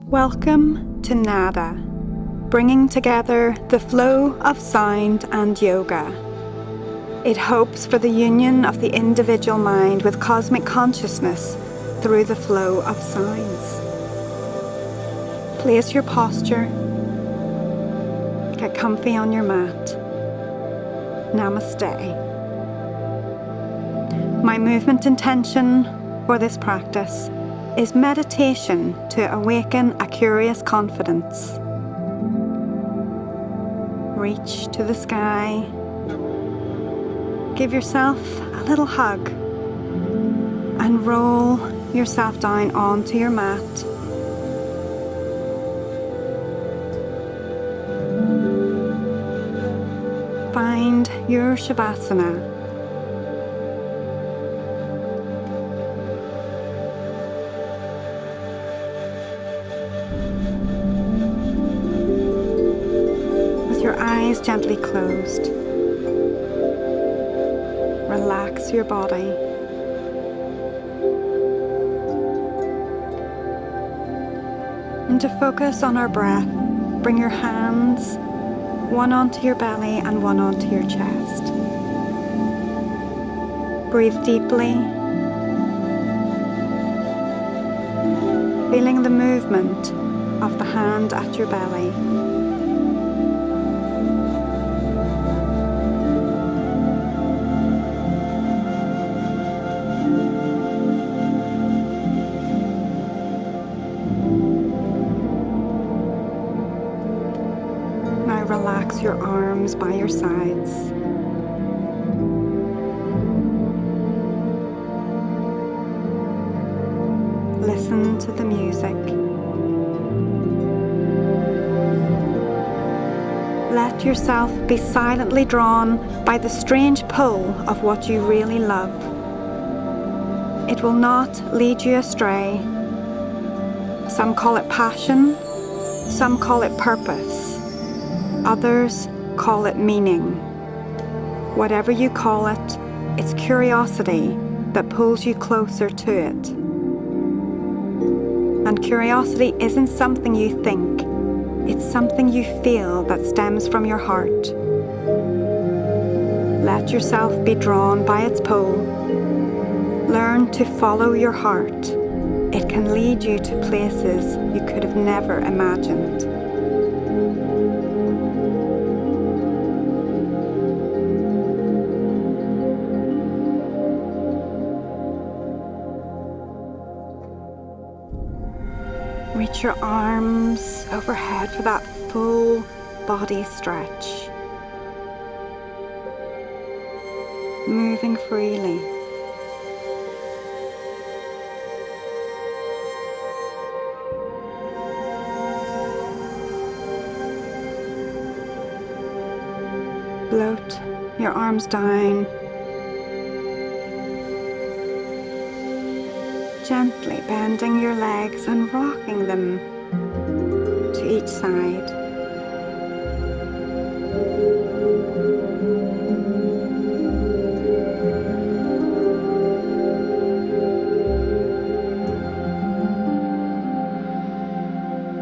Welcome to Nāda, bringing together the flow of sound and yoga. It hopes for the union of the individual mind with cosmic consciousness through the flow of sounds. Place your posture. Get comfy on your mat. Namaste. My movement intention for this practice is meditation to awaken a curious confidence. Reach to the sky. Give yourself a little hug and roll yourself down onto your mat. Find your Shavasana. With your eyes gently closed, relax your body. And to focus on our breath, bring your hands one onto your belly and one onto your chest. Breathe deeply, feeling the movement of the hand at your belly. Relax your arms by your sides. Listen to the music. Let yourself be silently drawn by the strange pull of what you really love. It will not lead you astray. Some call it passion, some call it purpose. Others call it meaning. Whatever you call it, it's curiosity that pulls you closer to it. And curiosity isn't something you think, it's something you feel that stems from your heart. Let yourself be drawn by its pull. Learn to follow your heart. It can lead you to places you could have never imagined. Reach your arms overhead for that full body stretch. Moving freely. Float your arms down. Gently bending your legs and rocking them to each side.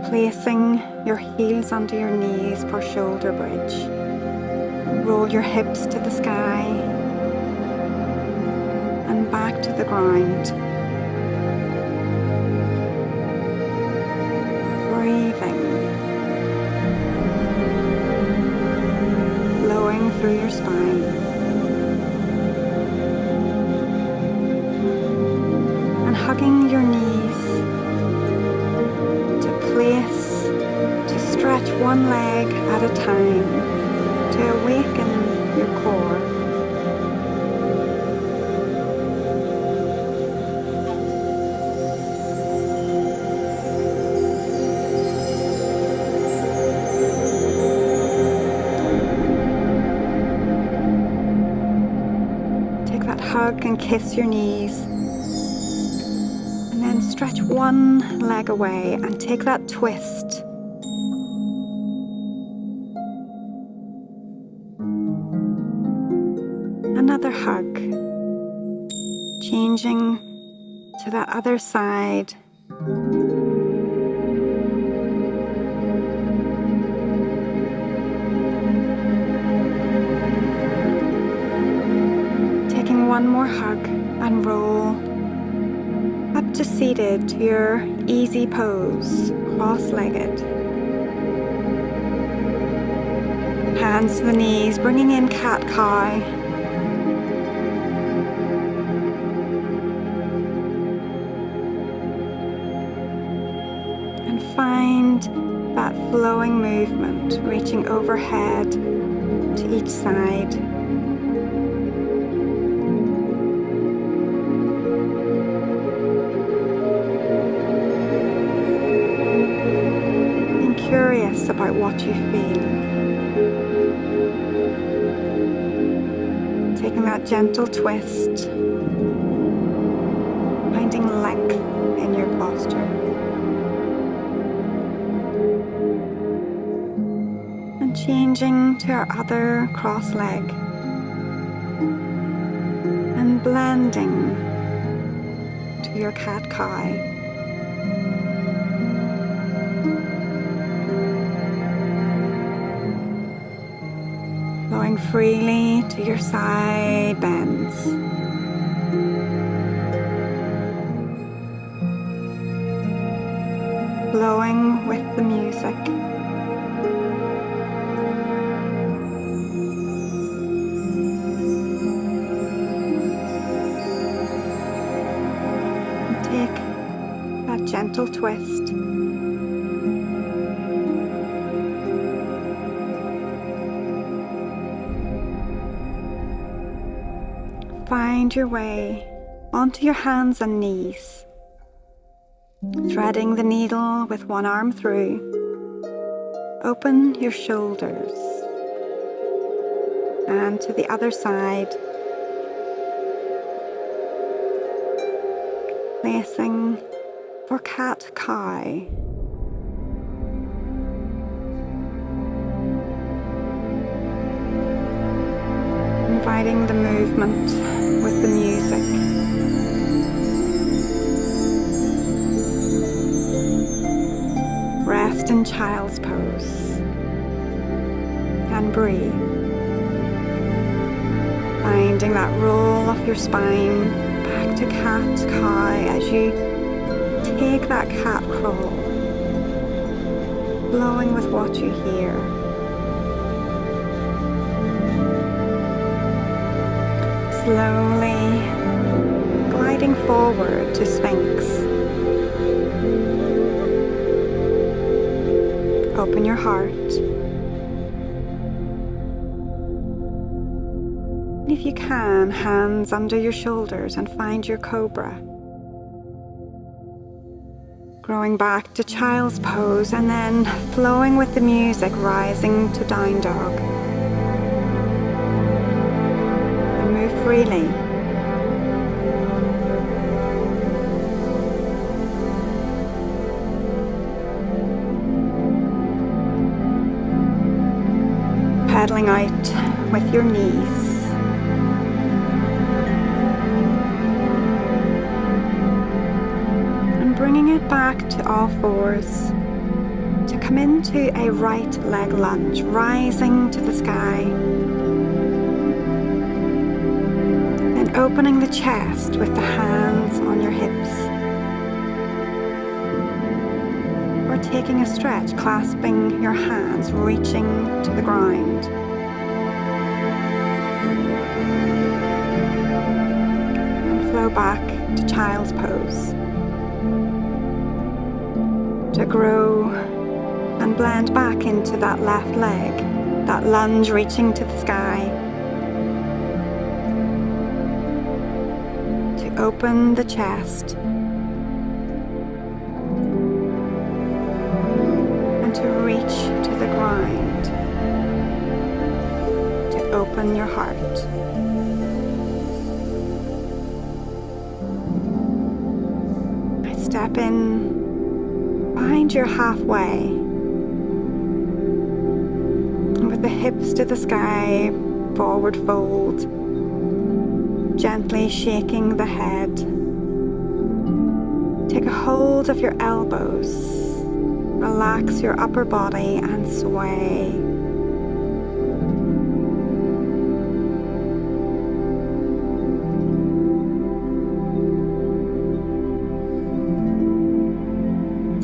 Placing your heels under your knees for shoulder bridge. Roll your hips to the sky and back to the ground. Breathing, flowing through your spine, and hugging your knees to place, to stretch one leg at a time, to awaken your core. Hug and kiss your knees, and then stretch one leg away and take that twist. Another hug, changing to that other side, one more hug and roll up to seated to your easy pose, cross-legged. Hands to the knees, bringing in cat-cow. And find that flowing movement, reaching overhead to each side. Being curious about what you feel. Taking that gentle twist, finding length in your posture. And changing to our other cross leg. And blending to your cat-cow. Flowing freely to your side bends. Flowing with the music. And take that gentle twist. Find your way onto your hands and knees, threading the needle with one arm through. Open your shoulders and to the other side, placing for cat-cow. Inviting the movement with the music. Rest in child's pose and breathe. Finding that roll off your spine back to cat-cow as you take that cat crawl, flowing with what you hear. Slowly gliding forward to Sphinx. Open your heart. And if you can, hands under your shoulders and find your cobra. Growing back to child's pose and then flowing with the music, rising to down dog. Freely. Pedaling out with your knees. And bringing it back to all fours to come into a right leg lunge, rising to the sky. Opening the chest with the hands on your hips. Or taking a stretch, clasping your hands, reaching to the ground. And flow back to child's pose. To grow and blend back into that left leg, that lunge reaching to the sky. Open the chest and to reach to the ground, to open your heart. Step in, find your halfway, and with the hips to the sky, forward fold. Gently shaking the head. Take a hold of your elbows. Relax your upper body and sway.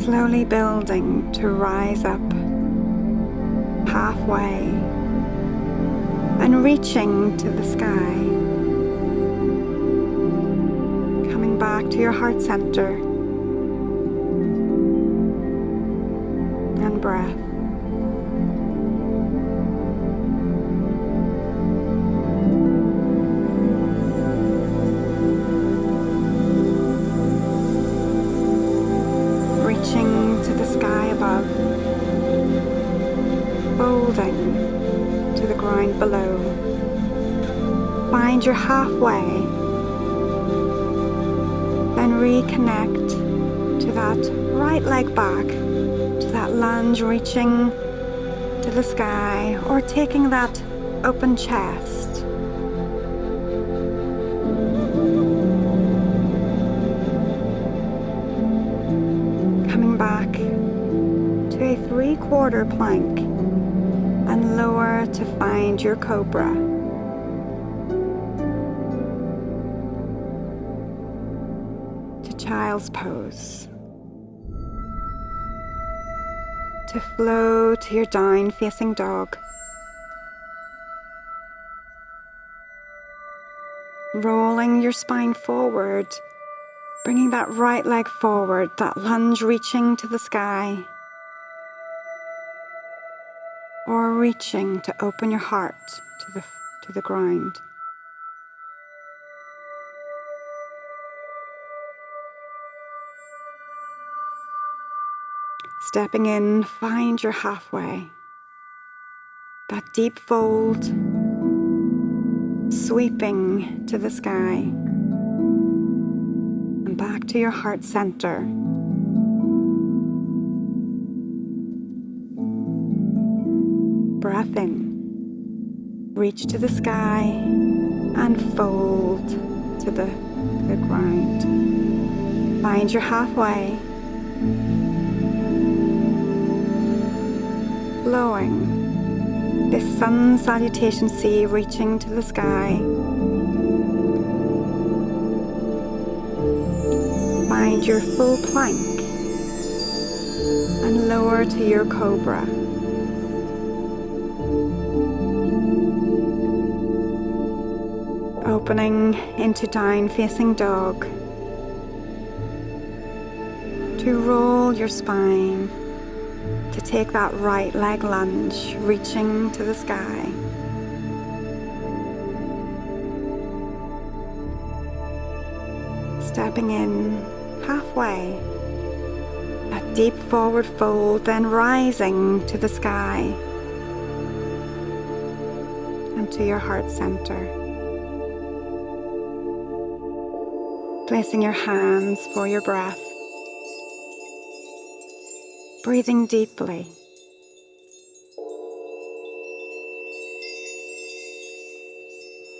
slowly building to rise up halfway and reaching to the sky, coming back to your heart center and breath. Reaching to the sky above, folding to the ground below. Find your halfway, then reconnect to that right leg back, to that lunge, reaching to the sky, or taking that open chest. Coming back to a 3/4 plank and lower to find your cobra. To child's pose. To flow to your down facing dog. Rolling your spine forward, bringing that right leg forward, that lunge reaching to the sky. Or reaching to open your heart to the ground. Stepping in, find your halfway. That deep fold, sweeping to the sky. And back to your heart center. Breath in, reach to the sky and fold to the ground. Find your halfway, flowing, this sun salutation sea reaching to the sky. Find your full plank and lower to your cobra. Opening into down facing dog. To roll your spine, to take that right leg lunge, reaching to the sky. Stepping in halfway, a deep forward fold, then rising to the sky and to your heart center. Placing your hands for your breath. Breathing deeply.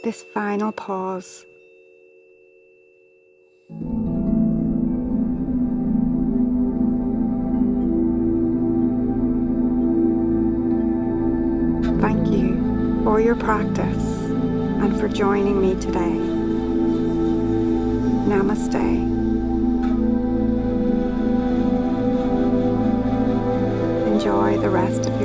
This final pause. Thank you for your practice and for joining me today. Namaste. Enjoy the rest of